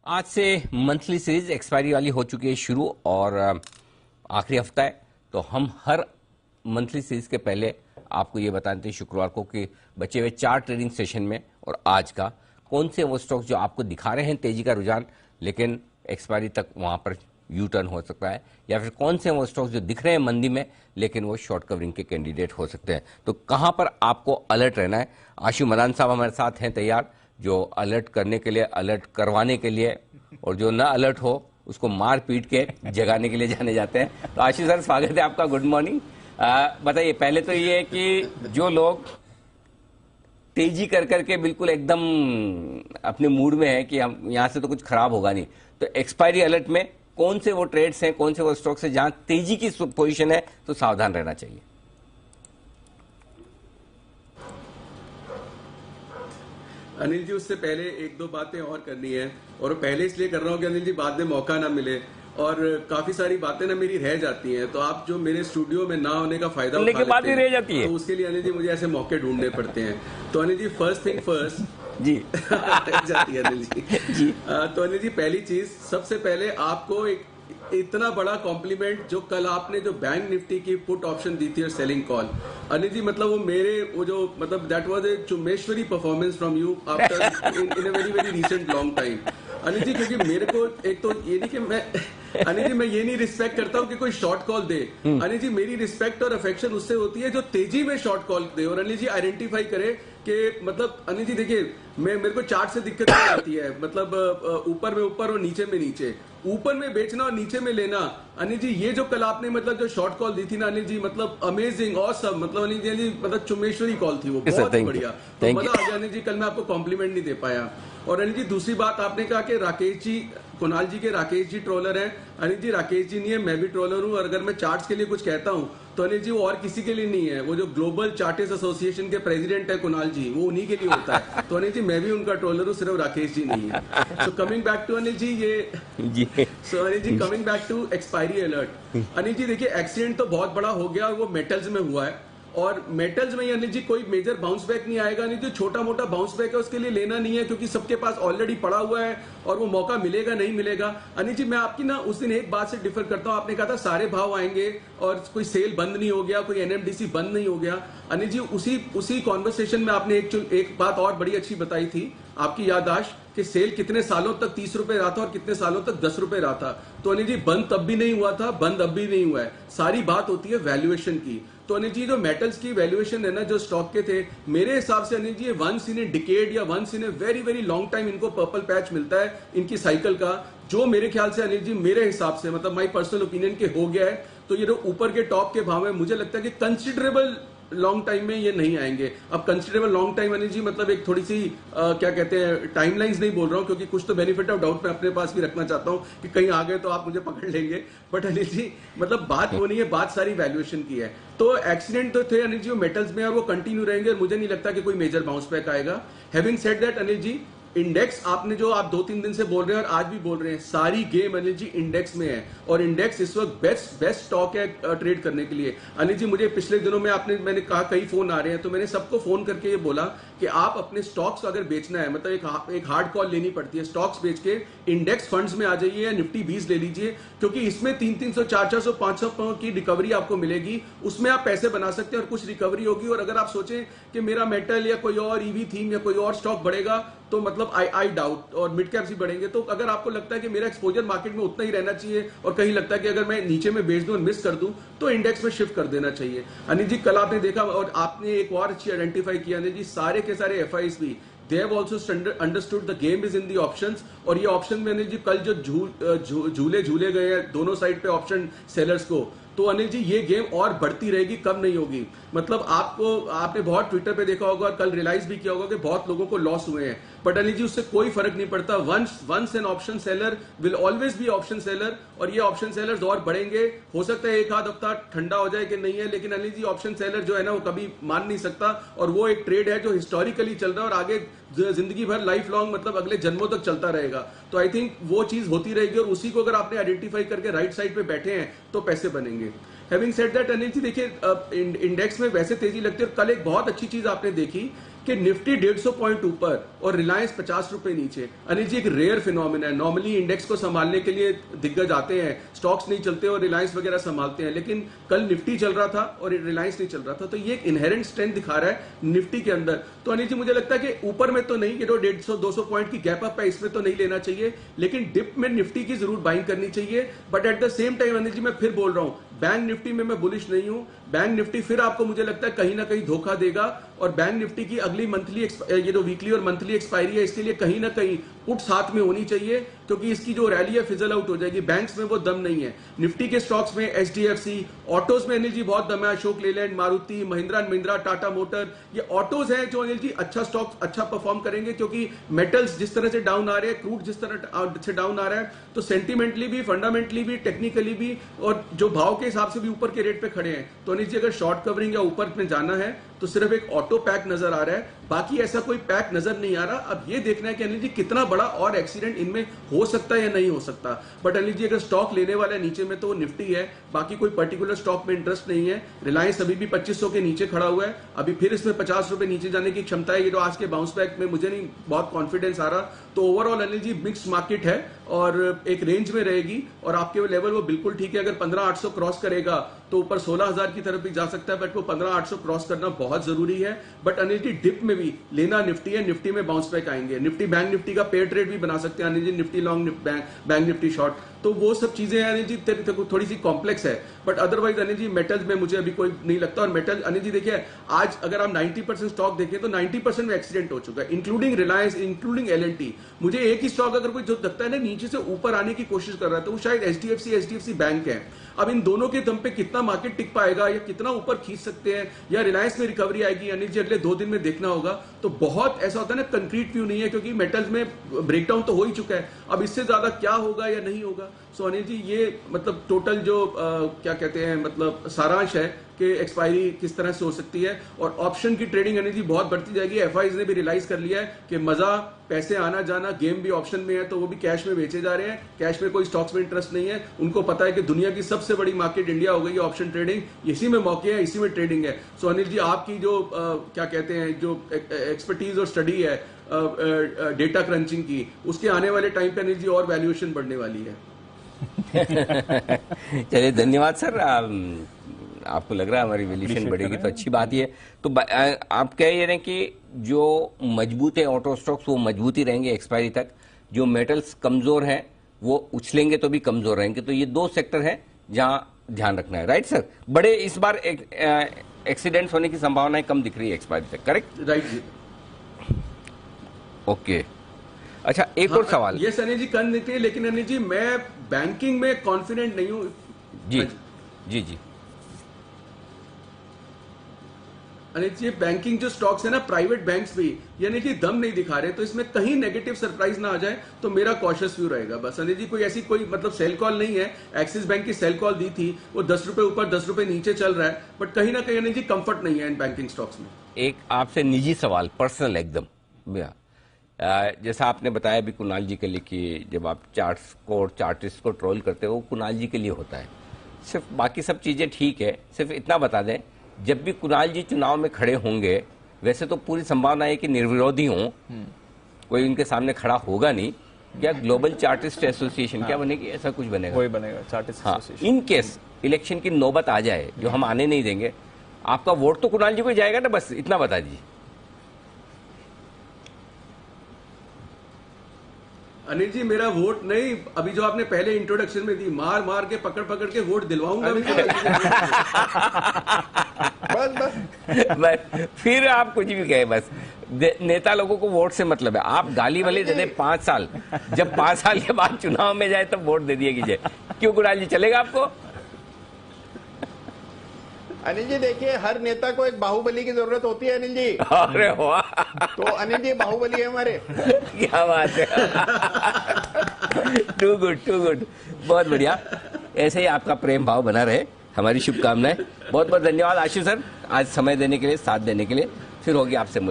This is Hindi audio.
आज से मंथली सीरीज एक्सपायरी वाली हो चुकी है शुरू और आखिरी हफ्ता है, तो हम हर मंथली सीरीज के पहले आपको ये बताते हैं शुक्रवार को कि बचे हुए 4 ट्रेडिंग सेशन में और आज का कौन से वो स्टॉक्स जो आपको दिखा रहे हैं तेजी का रुझान, लेकिन एक्सपायरी तक वहां पर यू टर्न हो सकता है, या फिर कौन से वो स्टॉक्स जो दिख रहे हैं मंदी में लेकिन वो शॉर्ट कवरिंग के कैंडिडेट हो सकते हैं। तो कहां पर आपको अलर्ट रहना है। आशु मदान साहब हमारे साथ हैं तैयार, जो अलर्ट करने के लिए, अलर्ट करवाने के लिए, और जो ना अलर्ट हो उसको मार पीट के जगाने के लिए जाने जाते हैं। तो आशीष सर, स्वागत है आपका, गुड मॉर्निंग। बताइए, पहले तो ये कि जो लोग तेजी कर करके बिल्कुल एकदम अपने मूड में है कि हम यहां से तो कुछ खराब होगा नहीं, तो एक्सपायरी अलर्ट में कौन से वो ट्रेड्स हैं, कौन से वो स्टॉक्स हैं जहां तेजी की पोजीशन है, तो सावधान रहना चाहिए। अनिल जी, उससे पहले एक दो बातें और करनी है, और पहले इसलिए कर रहा हूँ कि अनिल जी बाद में मौका ना मिले और काफी सारी बातें ना मेरी रह जाती हैं, तो आप जो मेरे स्टूडियो में ना होने का फायदा उठा लेते हैं, रह जाती है, तो उसके लिए अनिल जी मुझे ऐसे मौके ढूंढने पड़ते हैं। तो Anil ji, first thing first जी रह जाती है अनिल जी। तो अनिल जी, पहली चीज, सबसे पहले आपको एक इतना बड़ा कॉम्प्लीमेंट जो कल आपने जो बैंक निफ्टी की पुट ऑप्शन दी थी और सेलिंग कॉल, अनिल जी, मतलब वो मेरे वो जो मतलब दैट वाज ए चुम्बेश्वरी performance from you after in a very very recent long time Anil ji. क्योंकि मेरे को एक तो ये नहीं कि मैं अनिल जी, मैं ये नहीं रिस्पेक्ट करता हूँ कि कोई शॉर्ट कॉल दे। अनिल जी, मेरी रिस्पेक्ट और अफेक्शन उससे होती है जो तेजी में शॉर्ट कॉल दे और अनिल जी आइडेंटिफाई करे कि मतलब अनिल जी देखिए, मेरे को चार्ट से दिक्कत नहीं आती है, मतलब ऊपर में ऊपर और नीचे में नीचे, ऊपर में बेचना और नीचे में लेना। अनिल जी, ये जो कल आपने मतलब जो शॉर्ट कॉल दी थी ना अनिल जी, मतलब अमेजिंग ऑसम, मतलब अनिल जी मतलब चुम्बेश्वरी कॉल थी वो, बहुत बढ़िया। तो मजा आ गया अनिल जी, कल मैं आपको कॉम्प्लीमेंट नहीं दे पाया। और अनिल जी, दूसरी बात आपने कहा कि राकेश जी, कुणाल जी के राकेश जी ट्रोलर हैं। अनिल जी, राकेश जी नहीं है, मैं भी ट्रोलर हूं, और अगर मैं चार्ट्स के लिए कुछ कहता हूं तो अनिल जी वो और किसी के लिए नहीं है, वो जो ग्लोबल चार्टिस्ट एसोसिएशन के प्रेसिडेंट है कुणाल जी, वो उन्हीं के लिए होता है। तो अनिल जी, मैं भी उनका ट्रोलर हूं, सिर्फ राकेश जी नहीं है। So coming back to Anil ji, ये so Anil ji, coming back to expiry alert. Anil ji देखिए, एक्सीडेंट तो बहुत बड़ा हो गया और वो मेटल्स में हुआ है, और मेटल्स में अनिल जी कोई मेजर बाउंस बैक नहीं आएगा। नहीं, जो छोटा मोटा बाउंस बैक है उसके लिए लेना नहीं है, क्योंकि सबके पास ऑलरेडी पड़ा हुआ है और वो मौका मिलेगा नहीं मिलेगा। अनिल जी, मैं आपकी ना उस दिन एक बात से डिफर करता हूं, आपने कहा था सारे भाव आएंगे और कोई सेल बंद नहीं हो गया, कोई एनएमडीसी बंद नहीं हो गया। अनिल जी, उसी कॉन्वर्सेशन में आपने एक बात और बड़ी अच्छी बताई थी, आपकी याददाश्त, कि सेल कितने सालों तक 30 रुपए रहा था और कितने सालों तक 10 रुपए रहा था। तो अनिल जी, बंद तब भी नहीं हुआ था, बंद अब भी नहीं हुआ है। सारी बात होती है वैल्यूएशन की। तो अनिल जी, जो मेटल्स की वैल्यूएशन है ना, जो स्टॉक के थे, मेरे हिसाब से Anil ji, once in a decade या once in a very very long time इनको पर्पल पैच मिलता है इनकी साइकिल का, जो मेरे ख्याल से अनिल जी, मेरे हिसाब से, मतलब माई पर्सनल ओपिनियन के हो गया है। तो ये जो ऊपर के टॉप के भाव है, मुझे लगता है कि कंसिडरेबल लॉन्ग टाइम में ये नहीं आएंगे। अब कंसिडरेबल लॉन्ग टाइम अनिल जी, मतलब एक थोड़ी सी क्या कहते हैं, टाइमलाइंस नहीं बोल रहा हूं, क्योंकि कुछ तो बेनिफिट ऑफ डाउट मैं अपने पास भी रखना चाहता हूं कि कहीं आ गए तो आप मुझे पकड़ लेंगे। बट अनिल जी, मतलब बात वो नहीं है, बात सारी वैल्यूएशन की है। तो एक्सीडेंट तो थे अनिल जी वो मेटल्स में, और वो कंटिन्यू रहेंगे, और मुझे नहीं लगता कि कोई मेजर बाउंस बैक आएगा। Having said that Anil ji, index आपने जो आप 2-3 दिन से बोल रहे हैं और आज भी बोल रहे हैं, सारी गेम अनिल जी इंडेक्स में है, और इंडेक्स इस वक्त बेस्ट स्टॉक है ट्रेड करने के लिए। अनिल जी, मुझे पिछले दिनों में मैंने कहा कई फोन आ रहे हैं, तो मैंने सबको फोन करके ये बोला कि आप अपने स्टॉक्स अगर बेचना है, मतलब एक हार्ड कॉल लेनी पड़ती है, स्टॉक्स बेच के इंडेक्स फंड्स में आ जाइए या निफ्टी 20 ले लीजिए, क्योंकि इसमें 300, 400, 500 की रिकवरी आपको मिलेगी, उसमें आप पैसे बना सकते हैं और कुछ रिकवरी होगी। और अगर आप सोचें कि मेरा मेटल या कोई और ईवी थीम या कोई और स्टॉक बढ़ेगा, तो मतलब आई डाउट, और मिड कैप्स ही बढ़ेंगे, तो अगर आपको लगता है कि मेरा एक्सपोजर मार्केट में उतना ही रहना चाहिए और कहीं लगता है कि अगर मैं नीचे में बेच दूं और मिस कर दूं, तो इंडेक्स में शिफ्ट कर देना चाहिए। अनिल जी, कल आपने देखा, और आपने एक और अच्छी आइडेंटिफाई किया अनिल जी, सारे के सारे एफआईज भी, they have also understood the game is in the options, और ये ऑप्शन में अनिल जी कल जो झूले गए हैं दोनों साइड पे ऑप्शन सेलर्स को, तो अनिल जी ये गेम और बढ़ती रहेगी, कम नहीं होगी। मतलब आपने बहुत ट्विटर पे देखा होगा, कल रियलाइज भी किया होगा कि बहुत लोगों को लॉस हुए हैं, बट अनिल जी उससे कोई फर्क नहीं पड़ता। Once an option seller will always be option seller, और ये ऑप्शन सेलर्स और बढ़ेंगे। हो सकता है एक आध हफ्ता ठंडा हो जाए कि नहीं है, लेकिन अनिल जी ऑप्शन सेलर जो है ना, वो कभी मान नहीं सकता, और वो एक ट्रेड है जो हिस्टोरिकली चल रहा है और आगे जिंदगी भर लाइफ लॉन्ग, मतलब अगले जन्मों तक चलता रहेगा। तो आई थिंक वो चीज होती रहेगी, और उसी को अगर आपने आइडेंटिफाई करके राइट साइड पे बैठे हैं तो पैसे बनेंगे। Having said that Anil ji, देखिए इंडेक्स में वैसे तेजी लगती है, और कल एक बहुत अच्छी चीज आपने देखी कि निफ्टी 150 पॉइंट ऊपर और रिलायंस 50 रुपए नीचे। अनिल जी, एक रेयर फिनोमिना है। नॉर्मली इंडेक्स को संभालने के लिए दिग्गज आते हैं, स्टॉक्स नहीं चलते और रिलायंस वगैरह संभालते हैं, लेकिन कल निफ्टी चल रहा था और रिलायंस नहीं चल रहा था, तो ये एक इनहेरेंट स्ट्रेंथ दिखा रहा है निफ्टी के अंदर। तो अनिल जी, मुझे लगता है कि ऊपर में तो नहीं, कि जो 150-200 पॉइंट की गैप अप है इसमें तो नहीं लेना चाहिए, लेकिन डिप में निफ्टी की जरूर बाइंग करनी चाहिए। But at the same time Anil ji, मैं फिर बोल रहा हूं, बैंक निफ्टी में मैं बुलिश नहीं हूं। बैंक निफ्टी फिर आपको मुझे लगता है कहीं ना कहीं धोखा देगा, और बैंक निफ्टी की अगली मंथली ये जो वीकली और मंथली एक्सपायरी है, इसके लिए कहीं ना कहीं पुट साथ में होनी चाहिए, क्योंकि इसकी जो रैली है फिजल आउट हो जाएगी। बैंक्स में वो दम नहीं है। निफ्टी के स्टॉक्स में एचडीएफसी, ऑटोज में अनिल जी बहुत दम है, अशोक लेलैंड, मारुति, महिंद्रा एंड महिंद्रा, टाटा मोटर, ये ऑटोज हैं जो अनिल जी अच्छा स्टॉक अच्छा परफॉर्म करेंगे, क्योंकि मेटल्स जिस तरह से डाउन आ रहे हैं, क्रूड जिस तरह से डाउन आ रहा है, तो सेंटिमेंटली भी, फंडामेंटली भी, टेक्निकली भी, और जो भाव के हिसाब से भी ऊपर के रेट पे खड़े हैं। तो अनिल जी, अगर शॉर्ट कवरिंग या ऊपर में जाना है तो सिर्फ एक ऑटो पैक नजर आ रहा है, बाकी ऐसा कोई पैक नजर नहीं आ रहा। अब ये देखना है कि अनिल जी कितना बड़ा और एक्सीडेंट इनमें हो सकता है या नहीं हो सकता। बट अनिल जी, अगर स्टॉक लेने वाला है नीचे में तो वो निफ्टी है, बाकी कोई पर्टिकुलर स्टॉक में इंटरेस्ट नहीं है। रिलायंस अभी भी 2500 के नीचे खड़ा हुआ है, अभी फिर इसमें 50 रुपए नीचे जाने की क्षमता है। ये जो आज के बाउंस बैक में मुझे नहीं बहुत कॉन्फिडेंस आ रहा। तो overall Anil ji mix market है और एक रेंज में रहेगी, और आपके लेवल वो बिल्कुल ठीक है। अगर 15,800 क्रॉस करेगा तो ऊपर 16,000 की तरफ भी जा सकता है, बट वो 15,800 क्रॉस करना बहुत जरूरी है। बट अनिल जी, डिप में भी लेना निफ्टी है, निफ्टी में बाउंस बैक आएंगे। निफ्टी बैंक निफ्टी का पेयर ट्रेड भी बना सकते हैं Anil ji, Nifty long bank Nifty short. तो वो सब चीजें अनिल जी थोड़ी सी कॉम्प्लेक्स है, but otherwise Anil ji metals में मुझे अभी कोई नहीं लगता। और मेटल अनिल जी देखिए, आज अगर आप 90% स्टॉक देखें तो 90% में एक्सीडेंट हो चुका है, इंक्लूडिंग रिलायंस, इंक्लूडिंग एलएनटी। मुझे एक ही स्टॉक अगर कोई जो लगता है ना नीचे से ऊपर आने की कोशिश कर रहा है, तो वो शायद एचडीएफसी बैंक है। अब इन दोनों के दम पे कितना मार्केट टिक पाएगा या कितना ऊपर खींच सकते हैं, या रिलायंस में रिकवरी आएगी, अनिल जी अगले 2 दिन में देखना होगा। तो बहुत ऐसा होता है ना, कंक्रीट व्यू नहीं है, क्योंकि मेटल्स में ब्रेकडाउन तो हो ही चुका है। अब इससे ज्यादा क्या होगा या नहीं होगा। सो अनिल जी, ये मतलब टोटल जो क्या कहते हैं, मतलब सारांश है कि एक्सपायरी किस तरह से हो सकती है। और ऑप्शन की ट्रेडिंग अनिल जी बहुत बढ़ती जाएगी। एफआईज ने भी रियलाइज कर लिया है कि मजा, पैसे आना जाना, गेम भी ऑप्शन में है, तो वो भी कैश में बेचे जा रहे हैं। कैश में कोई स्टॉक्स में इंटरेस्ट नहीं है। उनको पता है कि दुनिया की सबसे बड़ी मार्केट इंडिया हो गई है ऑप्शन ट्रेडिंग, इसी में मौके है, इसी में ट्रेडिंग है। सो अनिल जी, आपकी जो क्या कहते हैं, जो एक्सपर्टीज और स्टडी है डेटा क्रंचिंग की, उसके आने वाले टाइम पे अनिल जी और वैल्यूएशन बढ़ने वाली है। चलिए, धन्यवाद सर। आपको लग रहा है हमारी वैल्यूएशन बढ़ेगी तो अच्छी बात ही है। तो आप कह रहे हैं कि जो मजबूत है ऑटो स्टॉक्स वो मजबूत ही रहेंगे एक्सपायरी तक, जो मेटल्स कमजोर हैं वो उछलेंगे तो भी कमजोर रहेंगे। तो ये 2 सेक्टर हैं जहां ध्यान रखना है, राइट सर? बड़े इस बार एक्सीडेंट्स होने की संभावनाएं कम दिख रही है एक्सपायरी तक, करेक्ट? राइट जी, ओके। अच्छा, एक और सवाल। ये अनिल जी कर देते हैं, लेकिन अनिल जी मैं बैंकिंग में कॉन्फिडेंट नहीं हूं। जी जी जी अनिल जी, बैंकिंग जो स्टॉक्स है ना, प्राइवेट बैंक्स भी यानी कि दम नहीं दिखा रहे, तो इसमें कहीं नेगेटिव सरप्राइज ना आ जाए तो मेरा कॉशियस व्यू रहेगा बस। अनिल जी, कोई ऐसी कोई मतलब सेल कॉल नहीं है। एक्सिस बैंक की सेल कॉल दी थी, वो 10 रुपए ऊपर 10 रुपए नीचे चल रहा है, बट कहीं ना कहीं अनिल जी कंफर्ट नहीं है इन बैंकिंग स्टॉक्स में। एक आपसे निजी सवाल, पर्सनल एकदम, जैसा आपने बताया भी कुणाल जी के लिए कि जब आप चार्टिस्ट को ट्रोल करते हो, वो कुणाल जी के लिए होता है सिर्फ, बाकी सब चीजें ठीक है। सिर्फ इतना बता दें, जब भी कुणाल जी चुनाव में खड़े होंगे, वैसे तो पूरी संभावना है कि निर्विरोधी हों, कोई उनके सामने खड़ा होगा नहीं, क्या ग्लोबल चार्टिस्ट एसोसिएशन क्या बनेगी? ऐसा कुछ बनेगा, कोई बनेगा chartist association. In case election की नौबत आ जाए, जो हम आने नहीं देंगे, आपका वोट तो कुणाल जी को जाएगा ना? बस इतना बता दीजिए। अनिल जी, मेरा वोट नहीं, अभी जो आपने पहले इंट्रोडक्शन में दी, मार मार के पकड़ पकड़ के वोट दिलवाऊंगा बस फिर आप कुछ भी कहे, बस नेता लोगों को वोट से मतलब है। आप गाली वाली दे दे 5 साल, जब 5 साल के बाद चुनाव में जाए तब वोट दे दिए कीजिए। क्यों कुणाल जी, चलेगा आपको? अनिल जी देखिए, हर नेता को एक बाहुबली की जरूरत होती है अनिल जी। अरे वाह, तो अनिल जी बाहुबली है हमारे। क्या बात है। टू गुड, बहुत बढ़िया। ऐसे ही आपका प्रेम भाव बना रहे, हमारी शुभकामनाएं। बहुत बहुत धन्यवाद आशु सर, आज समय देने के लिए, साथ देने के लिए। फिर होगी आपसे मुलाकात।